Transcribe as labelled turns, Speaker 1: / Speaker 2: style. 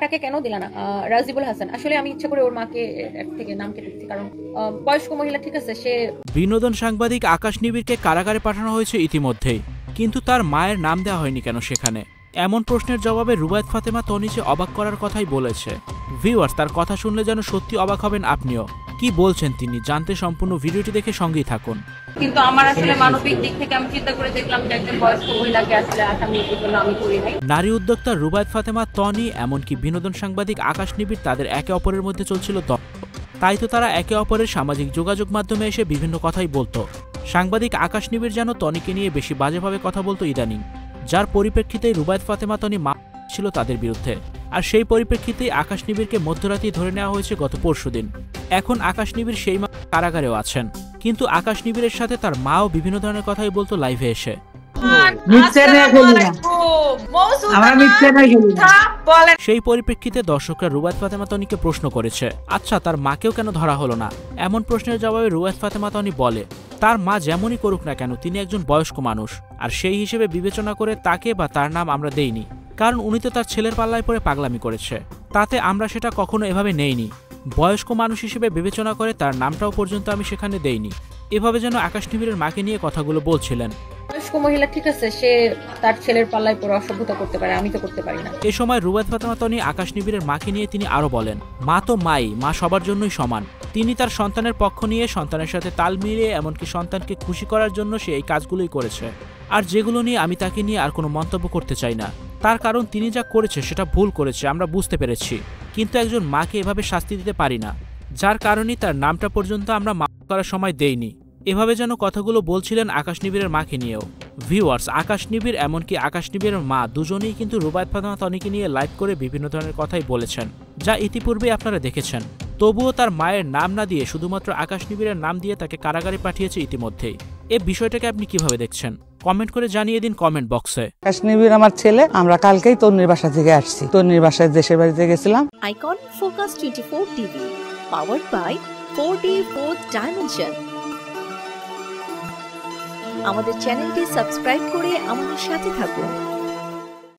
Speaker 1: টাকে কেন দিলা না? রাজিবুল হাসান, আসলে আমি ইচ্ছা করে ওর মাকে এর থেকে নাম কেটে দিচ্ছি, কারণ বয়স্ক মহিলা, ঠিক আছে, সে।
Speaker 2: বিনোদন সাংবাদিক আকাশ নিবিড়কে কারাগারে পাঠানো হয়েছে ইতিমধ্যেই, কিন্তু তার মায়ের নাম দেওয়া হয়নি কেন সেখানে? এমন প্রশ্নের জবাবে রুবায়েত ফাতেমা তনি যে অবাক করার কথাই বলেছে। ভিউয়ার্স, তার কথা শুনলে যেন সত্যি অবাক হবেন আপনিও। কি বলছেন তিনি জানতে সম্পূর্ণ ভিডিওটি দেখে সঙ্গেই থাকুন।
Speaker 1: কিন্তু আমার আসলে মানবিক দিক থেকে আমি চিন্তা করে দেখলাম যে একজন বয়স্ক মহিলাকে আসলে আসামি জন্য আমি করি নাই।
Speaker 2: নারী উদ্যোক্তা রুবায়েত ফাতেমা তনি এমনকি বিনোদন সাংবাদিক আকাশ নিবিড় তাদের একে অপরের মধ্যে চলছিল দ্বন্দ্ব। তাই তো তারা একে অপরের সামাজিক যোগাযোগ মাধ্যমে এসে বিভিন্ন কথাই বলতো। সাংবাদিক আকাশ নিবিড় যেন তনিকে নিয়ে বেশি বাজেভাবে কথা বলতো ইদানিং, যার পরিপ্রেক্ষিতেই রুবায়েত ফাতেমা তনি ছিল তাদের বিরুদ্ধে। আর সেই পরিপ্রেক্ষিতেই আকাশ নিবিড়কে মধ্যরাতেই ধরে নেওয়া হয়েছে গত পরশুদিন। এখন আকাশ নিবিড় সেই কারাগারেও আছেন, কিন্তু আকাশ নিবিড়ের সাথে তার মাও বিভিন্ন ধরনের কথাই বলতো লাইভে এসে। সেই পরিপ্রেক্ষিতে দর্শকরা রুবায়েত ফাতেমা তনিকে প্রশ্ন করেছে, আচ্ছা তার মাকেও কেন ধরা হলো না? এমন প্রশ্নের জবাবে রুবায়েত ফাতেমা তনি বলে, তার মা যেমনই করুক না কেন তিনি একজন বয়স্ক মানুষ, আর সেই হিসেবে বিবেচনা করে তাকে বা তার নাম আমরা দেইনি, কারণ উনি তো তার ছেলের পাল্লায় পড়ে পাগলামি করেছে, তাতে আমরা সেটা কখনো এভাবে নেইনি। বয়স্ক মানুষ হিসেবে বিবেচনা করে তার নামটাও পর্যন্ত আমি সেখানে দেইনি। এভাবে যেন আকাশ নিবিড়ের মাকে নিয়ে কথাগুলো বলছিলেন।
Speaker 1: বয়স্ক মহিলা, ঠিক আছে, সে তার ছেলের পাল্লায় পড়ে অসভ্যতা করতে পারে, আমি তো করতে পারি না।
Speaker 2: এ সময় রুবায়েত ফাতেমা তনি আকাশ নিবিড়ের মাকে নিয়ে তিনি আরো বলেন, মা তো মাই, মা সবার জন্যই সমান। তিনি তার সন্তানের পক্ষ নিয়ে সন্তানের সাথে তাল মিলিয়ে এমনকি সন্তানকে খুশি করার জন্য সে এই কাজগুলোই করেছে। আর যেগুলো নিয়ে আমি তাকে নিয়ে আর কোনো মন্তব্য করতে চাই না, তার কারণ তিনি যা করেছে সেটা ভুল করেছে, আমরা বুঝতে পেরেছি, কিন্তু একজন মাকে এভাবে শাস্তি দিতে পারি না, যার কারণেই তার নামটা পর্যন্ত আমরা মাফ করার সময় দেইনি। এভাবে যেন কথাগুলো বলছিলেন আকাশ নিবিড়ের মাকে নিয়েও। ভিউয়ার্স, আকাশ নিবিড় এমনকি আকাশ নিবিড়ের মা দুজনেই কিন্তু রুবায়েত ফাতেমা তনিকে নিয়ে লাইভ করে বিভিন্ন ধরনের কথাই বলেছেন, যা ইতিপূর্বে আপনারা দেখেছেন। তবুও তার মায়ের নাম না দিয়ে শুধুমাত্র আকাশ নিবিড়ের নাম দিয়ে তাকে কারাগারে পাঠিয়েছে ইতিমধ্যেই। এই বিষয়টাকে আপনি কিভাবে দেখছেন কমেন্ট করে জানিয়ে দিন কমেন্ট বক্সে।
Speaker 3: আকাশ নিবিড় আমার ছেলে, আমরা কালকেই তন্নির বাসা থেকে আসছি, তন্নির বাসায় দেশের বাড়িতে গেছিলাম।
Speaker 4: Icon focus 24 TV powered by 4D Fourth Dimension। আমাদের চ্যানেলটি সাবস্ক্রাইব করে আমাদের সাথে থাকুন।